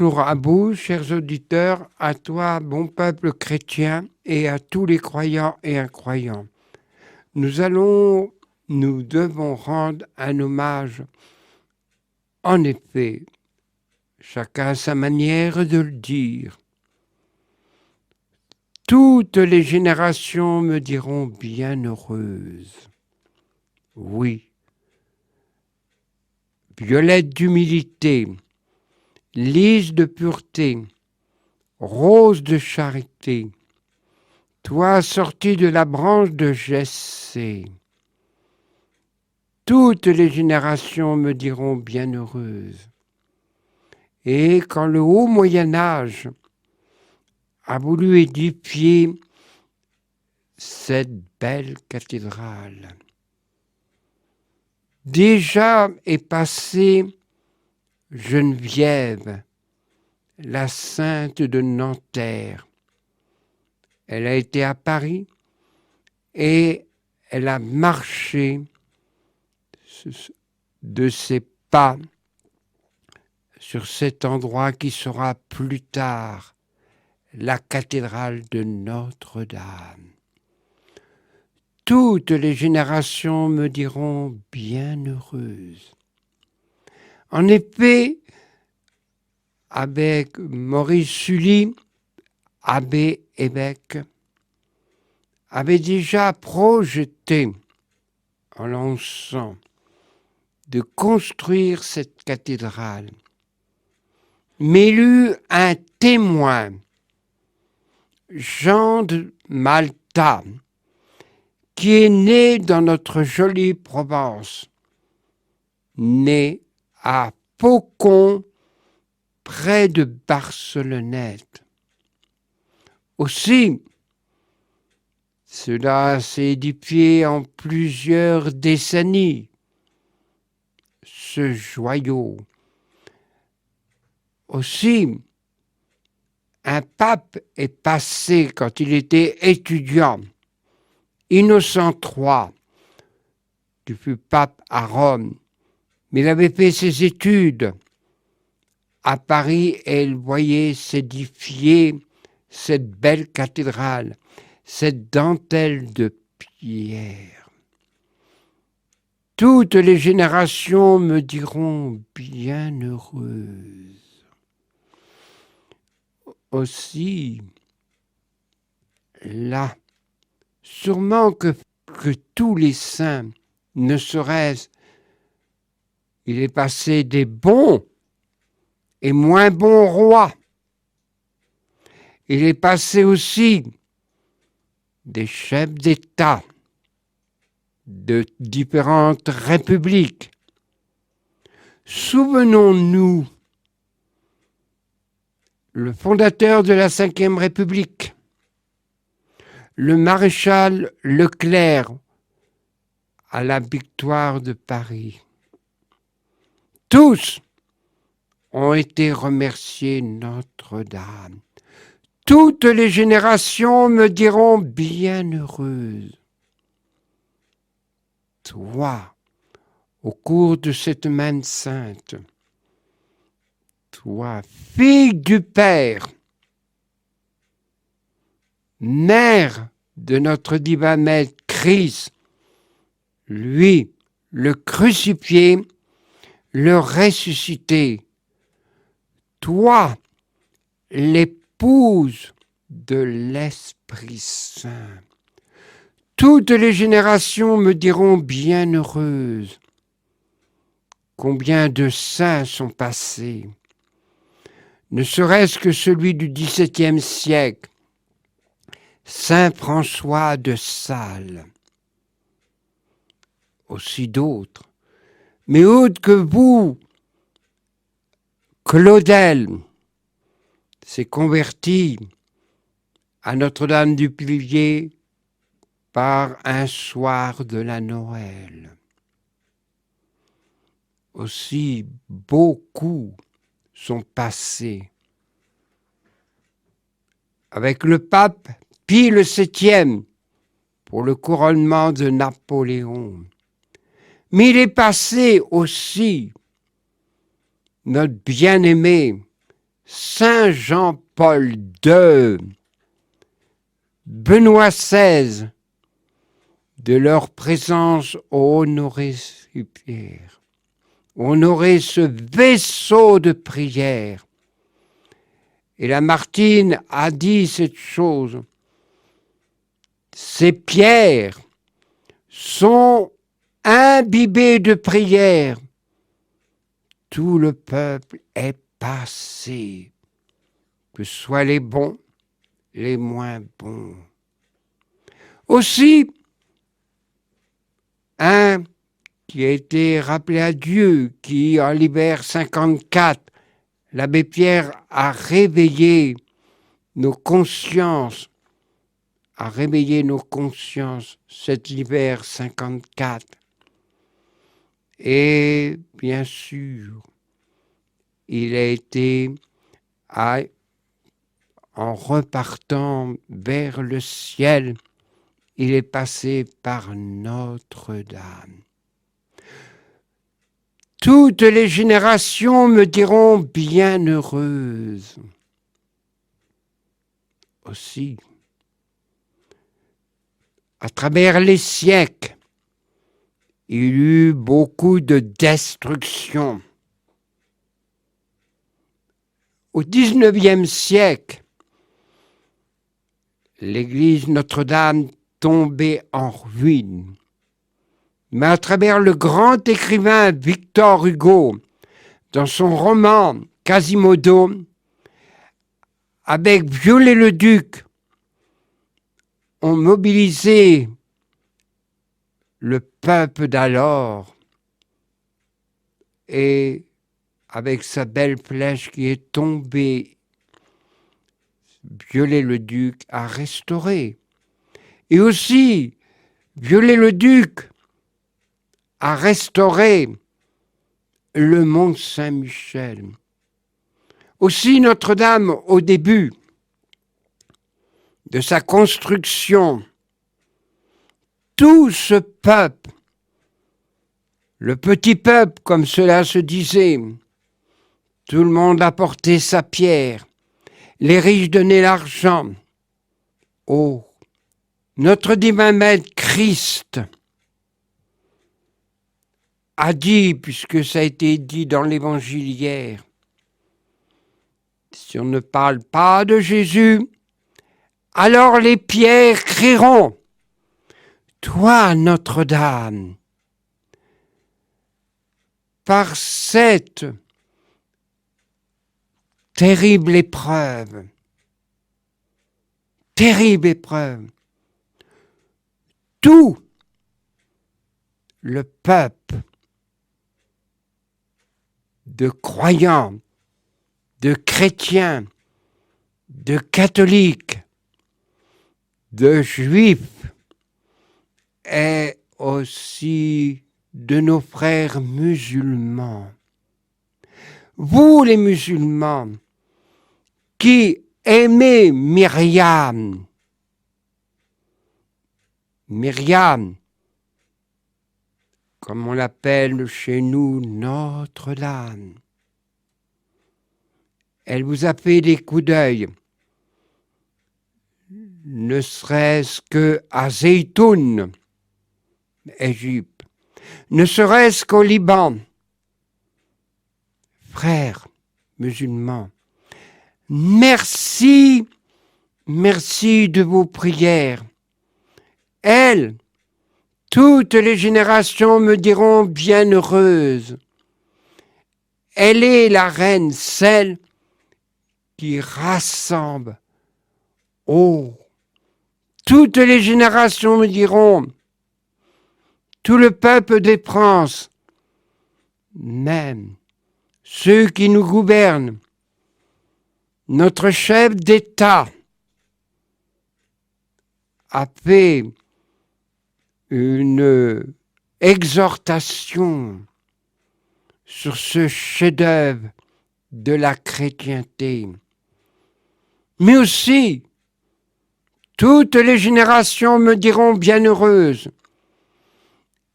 Bonjour à vous, chers auditeurs, à toi, bon peuple chrétien, et à tous les croyants et incroyants. Nous devons rendre un hommage. En effet, chacun a sa manière de le dire. Toutes les générations me diront bienheureuse. Oui. Violette d'humilité, lys de pureté, rose de charité, toi sorti de la branche de Jessé. Toutes les générations me diront bienheureuse. Et quand le haut Moyen-Âge a voulu édifier cette belle cathédrale, déjà est passée Geneviève, la sainte de Nanterre. Elle a été à Paris et elle a marché de ses pas sur cet endroit qui sera plus tard la cathédrale de Notre-Dame. Toutes les générations me diront bienheureuse. En effet, avec Maurice Sully, abbé évêque, avait déjà projeté en lançant de construire cette cathédrale. Mais il eut un témoin, Jean de Malta, qui est né dans notre jolie Provence, né à Faucon, près de Barcelonnette. Aussi, cela s'est édifié en plusieurs décennies, ce joyau. Aussi, un pape est passé quand il était étudiant, Innocent III, qui fut pape à Rome, mais il avait fait ses études à Paris et il voyait s'édifier cette belle cathédrale, cette dentelle de pierre. Toutes les générations me diront bienheureuse. Aussi, là, sûrement que tous les saints, ne serait-ce, il est passé des bons et moins bons rois. Il est passé aussi des chefs d'État de différentes républiques. Souvenons-nous, le fondateur de la Ve République, le maréchal Leclerc à la victoire de Paris. Tous ont été remerciés Notre-Dame. Toutes les générations me diront bienheureuse. Toi, au cours de cette même sainte, toi, fille du Père, mère de notre divin Maître Christ, lui, le crucifié, le ressuscité, toi, l'épouse de l'Esprit Saint. Toutes les générations me diront bienheureuse. Combien de saints sont passés, ne serait-ce que celui du XVIIe siècle, Saint François de Sales, aussi d'autres. Mais autre que vous, Claudel s'est converti à Notre-Dame du Pilier par un soir de la Noël. Aussi beaucoup sont passés. Avec le pape Pie le VII pour le couronnement de Napoléon. Mais il est passé aussi notre bien-aimé Saint Jean-Paul II, Benoît XVI, de leur présence ont honoré ces pierres, honoré ce vaisseau de prière. Et Lamartine a dit cette chose. Ces pierres sont imbibées de prière. Tout le peuple est passé, que ce soit les bons, les moins bons. Aussi, un qui a été rappelé à Dieu, qui en l'hiver 54, l'abbé Pierre a réveillé nos consciences, cet hiver 54. Et bien sûr, il a été, en repartant vers le ciel, il est passé par Notre-Dame. Toutes les générations me diront bienheureuse. Aussi, à travers les siècles, il y eut beaucoup de destruction. Au XIXe siècle, l'église Notre-Dame tombait en ruine. Mais à travers le grand écrivain Victor Hugo, dans son roman Quasimodo, avec Viollet-le-Duc, ont mobilisé le peuple d'alors et avec sa belle flèche qui est tombée, Viollet-le-Duc a restauré. Et aussi, Viollet-le-Duc a restauré le mont Saint-Michel. Aussi Notre-Dame, au début de sa construction, tout ce peuple, le petit peuple, comme cela se disait, tout le monde apportait sa pierre, les riches donnaient l'argent. Oh, notre divin maître Christ a dit, puisque ça a été dit dans l'évangile hier, si on ne parle pas de Jésus, alors les pierres crieront. Toi, Notre-Dame, par cette terrible épreuve, tout le peuple de croyants, de chrétiens, de catholiques, de juifs et aussi de nos frères musulmans. Vous les musulmans qui aimez Myriam, comme on l'appelle chez nous, Notre-Dame. Elle vous a fait des coups d'œil, ne serait-ce qu'à Zeytoun, Égypte, ne serait-ce qu'au Liban. Frères musulmans, merci de vos prières. Elles, toutes les générations me diront bienheureuse. Elle est la reine, celle qui rassemble. Oh, toutes les générations me diront, tout le peuple des princes, même ceux qui nous gouvernent, notre chef d'État a fait une exhortation sur ce chef-d'œuvre de la chrétienté. Mais aussi, toutes les générations me diront bienheureuses,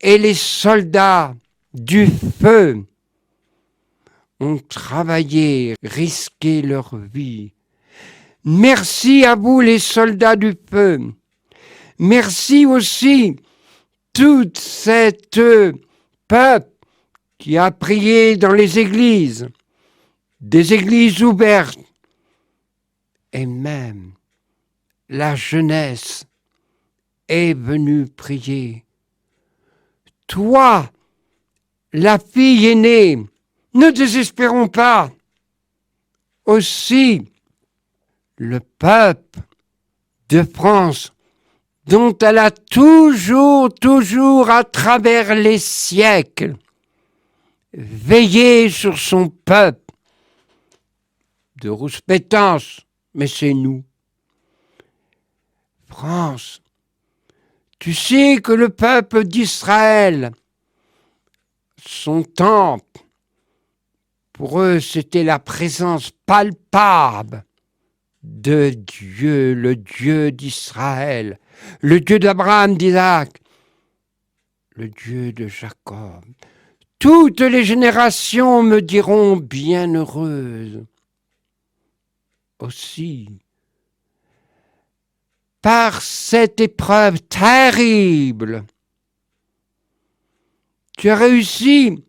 et les soldats du feu ont travaillé, risqué leur vie. Merci à vous les soldats du feu. Merci aussi toute cette peuple qui a prié dans les églises, des églises ouvertes, et même la jeunesse est venue prier. Toi, la fille aînée, ne désespérons pas. Aussi, le peuple de France, dont elle a toujours, à travers les siècles, veillé sur son peuple, de rouspétance, mais c'est nous. France, tu sais que le peuple d'Israël, son temple, pour eux, c'était la présence palpable de Dieu, le Dieu d'Israël, le Dieu d'Abraham, d'Isaac, le Dieu de Jacob. Toutes les générations me diront bienheureuse. Aussi, par cette épreuve terrible, tu as réussi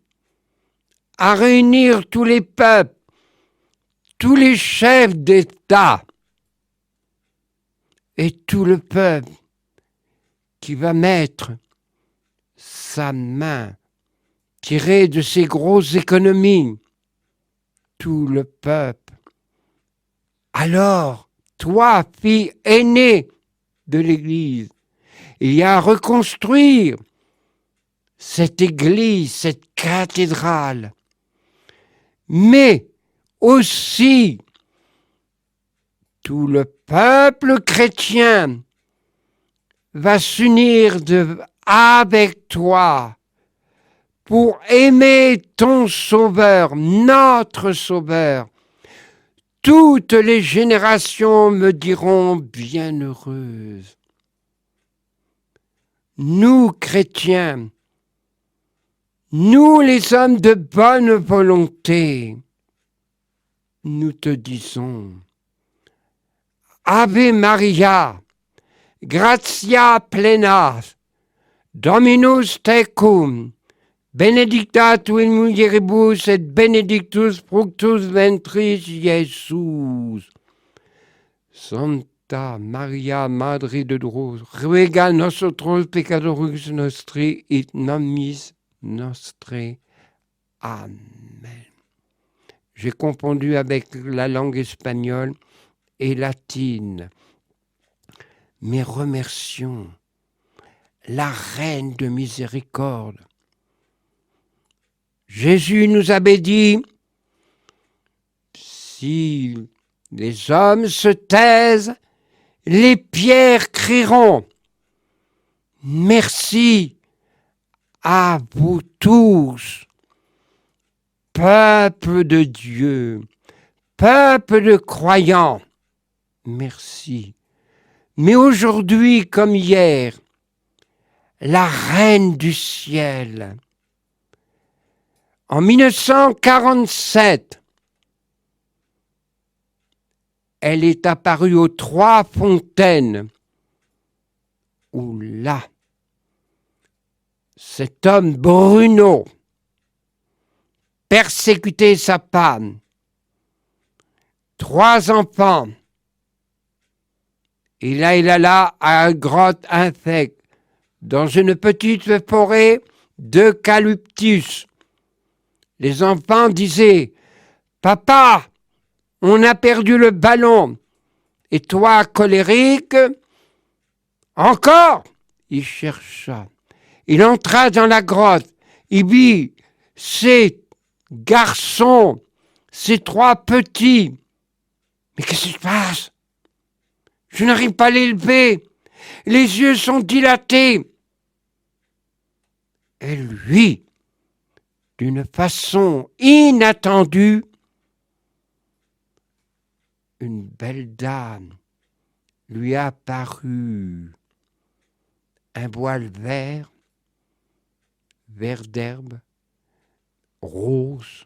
à réunir tous les peuples, tous les chefs d'État et tout le peuple qui va mettre sa main tirée de ses grosses économies, tout le peuple. Alors, toi, fille aînée de l'Église, il y a à reconstruire cette église, cette cathédrale, mais aussi tout le peuple chrétien va s'unir avec toi pour aimer ton Sauveur, notre Sauveur. Toutes les générations me diront bienheureuse. Nous, chrétiens, nous les hommes de bonne volonté, nous te disons, Ave Maria, gratia plena, Dominus tecum, benedicta tu in mulieribus et benedictus fructus ventris Iesus. Santa Maria, Madre de Dios, ruega nosotros pecadores nostri et nobis nostre. Amen. J'ai confondu avec la langue espagnole et latine. Mais remercions la Reine de miséricorde. Jésus nous avait dit, si les hommes se taisent, les pierres crieront. Merci à vous tous, peuple de Dieu, peuple de croyants. Merci. Mais aujourd'hui comme hier, la Reine du ciel, en 1947, elle est apparue aux Trois Fontaines, où là, cet homme Bruno persécutait sa femme, 3 enfants. Et là, il alla à une grotte infecte, dans une petite forêt d'eucalyptus. Les enfants disaient, « Papa, on a perdu le ballon. Et toi, colérique, encore ?» Il chercha. Il entra dans la grotte. Il vit ces garçons, ces 3 petits. Mais qu'est-ce qui se passe? Je n'arrive pas à l'élever. Les yeux sont dilatés. Et lui, d'une façon inattendue, une belle dame lui a apparu, un voile vert d'herbe, rose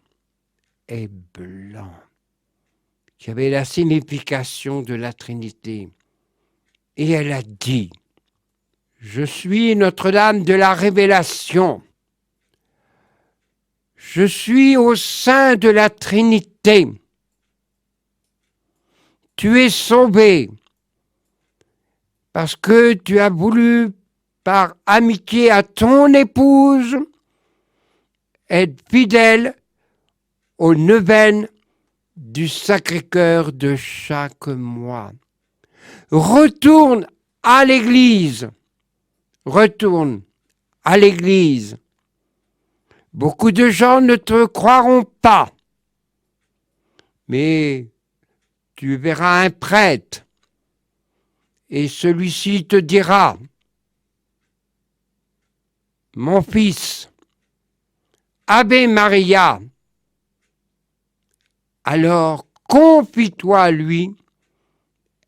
et blanc, qui avait la signification de la Trinité. Et elle a dit, je suis Notre-Dame de la Révélation. Je suis au sein de la Trinité. Tu es sauvé parce que tu as voulu, par amitié à ton épouse, être fidèle aux neuvaines du Sacré-Cœur de chaque mois. Retourne à l'église. Retourne à l'église. Beaucoup de gens ne te croiront pas, mais tu verras un prêtre et celui-ci te dira, mon fils, Ave Maria, alors confie-toi à lui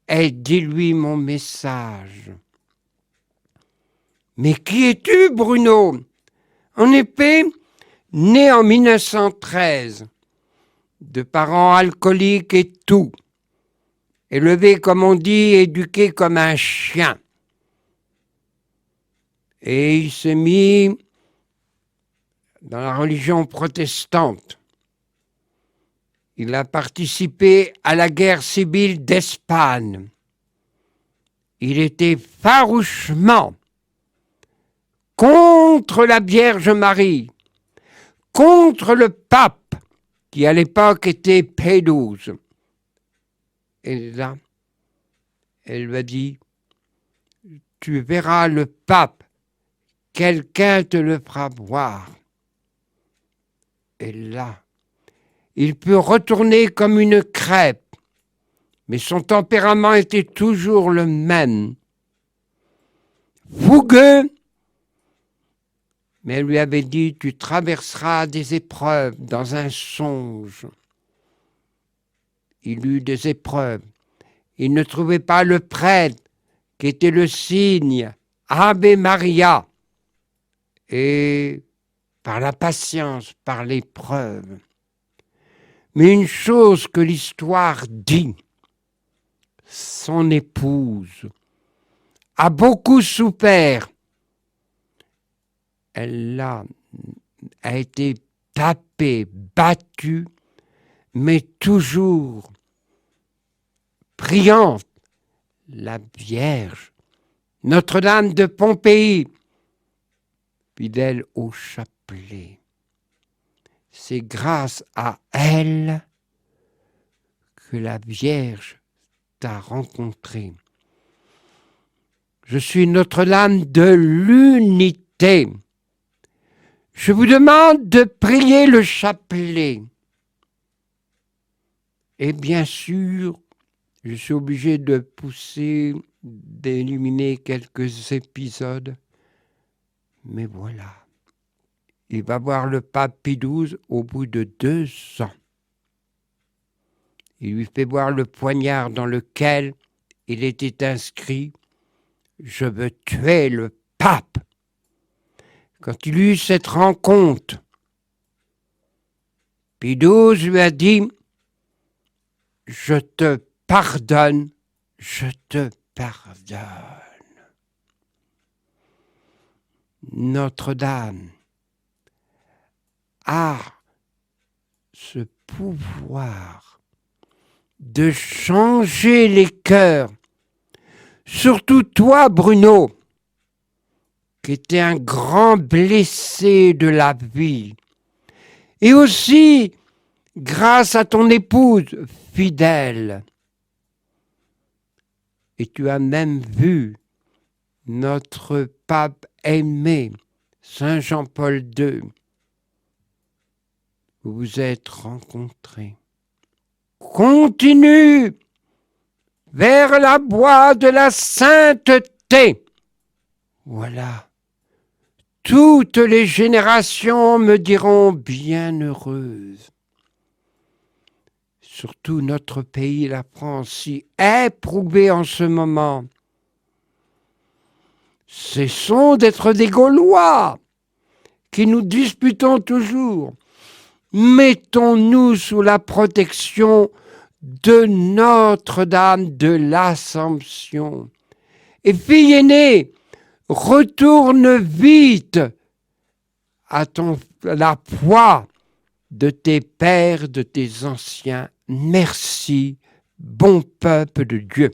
et dis-lui mon message. Mais qui es-tu, Bruno? En effet, né en 1913, de parents alcooliques et tout, élevé comme on dit, éduqué comme un chien. Et il s'est mis dans la religion protestante. Il a participé à la guerre civile d'Espagne. Il était farouchement contre la Vierge Marie, contre le pape, qui à l'époque était Pie XII. Et là, elle lui a dit, tu verras le pape, quelqu'un te le fera voir. Et là, il peut retourner comme une crêpe, mais son tempérament était toujours le même. Fougueux, mais elle lui avait dit, tu traverseras des épreuves dans un songe. Il eut des épreuves. Il ne trouvait pas le prêtre qui était le signe Ave Maria. Et par la patience, par l'épreuve. Mais une chose que l'histoire dit, son épouse a beaucoup souffert. Elle a été tapée, battue, mais toujours priante, la Vierge, Notre-Dame de Pompéi, fidèle au chapelet. C'est grâce à elle que la Vierge t'a rencontré. Je suis Notre-Dame de l'unité. Je vous demande de prier le chapelet. Et bien sûr, je suis obligé de pousser, d'éliminer quelques épisodes. Mais voilà. Il va voir le pape Pie XII au bout de 2 ans. Il lui fait voir le poignard dans lequel il était inscrit « Je veux tuer le pape ». Quand il eut cette rencontre, Pie XII lui a dit « Je te pardonne, je te pardonne ». Notre-Dame a ce pouvoir de changer les cœurs. Surtout toi, Bruno, qui étais un grand blessé de la vie. Et aussi, grâce à ton épouse fidèle. Et tu as même vu notre pape aimé, Saint Jean-Paul II. Vous vous êtes rencontrés. Continue vers la voie de la sainteté. Voilà. Toutes les générations me diront bienheureuse. Surtout notre pays, la France, si éprouvé en ce moment. Cessons d'être des Gaulois qui nous disputons toujours. mettons-nous sous la protection de Notre-Dame de l'Assomption. Et fille aînée, retourne vite à la foi de tes pères, de tes anciens. Merci, bon peuple de Dieu.